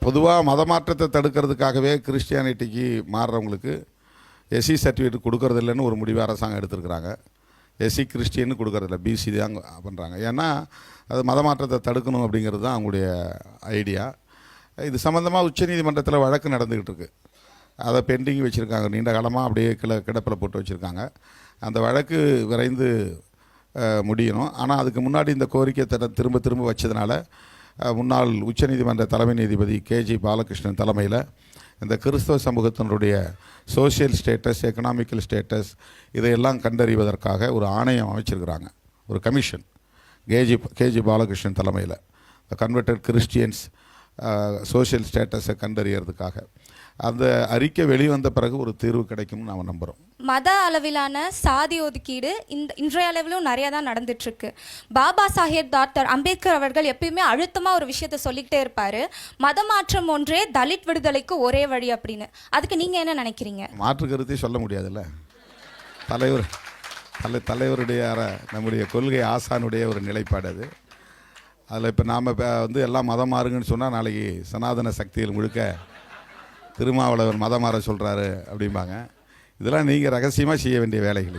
பொதுவாக மத மாற்றத்தை தடுக்கிறதுக்காகவே கிறிஸ்டியானிட்டிக்கு மாறுறவங்களுக்கு எஸ்சி சர்டிஃபிகேட் கொடுக்கறதில்லன்னு ஒரு முடிவு அரசாங்கம் எடுத்திருக்கிறாங்க. எஸ்சி கிறிஸ்டின்னு கொடுக்கறதில்ல, பிசி தான் பண்ணுறாங்க. ஏன்னா அது மத மாற்றத்தை தடுக்கணும் அப்படிங்கிறது தான் அவங்களுடைய ஐடியா. இது சம்மந்தமாக உச்சநீதிமன்றத்தில் வழக்கு நடந்துக்கிட்டு இருக்குது. அதை பெண்டிங் வச்சுருக்காங்க, நீண்ட காலமாக அப்படியே கிடப்பில் போட்டு வச்சுருக்காங்க. அந்த வழக்கு விரைந்து முடியணும். ஆனால் அதுக்கு முன்னாடி இந்த கோரிக்கை திரும்ப திரும்ப வச்சதுனால முன்னாள் உச்சநீதிமன்ற தலைமை நீதிபதி KG பாலகிருஷ்ணன் தலைமையில் இந்த கிறிஸ்தவ சமூகத்தினுடைய சோஷியல் ஸ்டேட்டஸ், எக்கனாமிக்கல் ஸ்டேட்டஸ் இதையெல்லாம் கண்டறிவதற்காக ஒரு ஆணையம் அமைச்சிருக்கிறாங்க, ஒரு கமிஷன். KG பாலகிருஷ்ணன் தலைமையில் த கன்வெர்டட் கிறிஸ்டியன்ஸ் சோஷியல் ஸ்டேட்டஸை கண்டறியறதுக்காக. அந்த அறிக்கை வெளிவந்த பிறகு ஒரு தீர்வு கிடைக்கும்னு நாம் நம்புகிறோம். மத அளவிலான சாதி ஒதுக்கீடு இன்றைய அளவிலும் நிறையா தான் நடந்துட்டுருக்கு. பாபா சாஹேப் டாக்டர் அம்பேத்கர் அவர்கள் எப்பயுமே அழுத்தமாக ஒரு விஷயத்த சொல்லிக்கிட்டே இருப்பார், மத மாற்றம் ஒன்றே தலித் விடுதலைக்கு ஒரே வழி அப்படின்னு. அதுக்கு நீங்கள் என்ன நினைக்கிறீங்க? மாற்று கருத்தை சொல்ல முடியாதுல்ல. தலைவருடைய நம்முடைய கொள்கை ஆசானுடைய ஒரு நிலைப்பாடு அது. அதில் இப்போ நாம் வந்து எல்லாம் மதம் மாறுங்கன்னு சொன்னால் நாளைக்கு சனாதன சக்திகள் முழுக்க திருமாவளவன் மதம் மாற சொல்கிறாரு அப்படிம்பாங்க. இதெல்லாம் நீங்கள் ரகசியமாக செய்ய வேண்டிய வேலைகள்.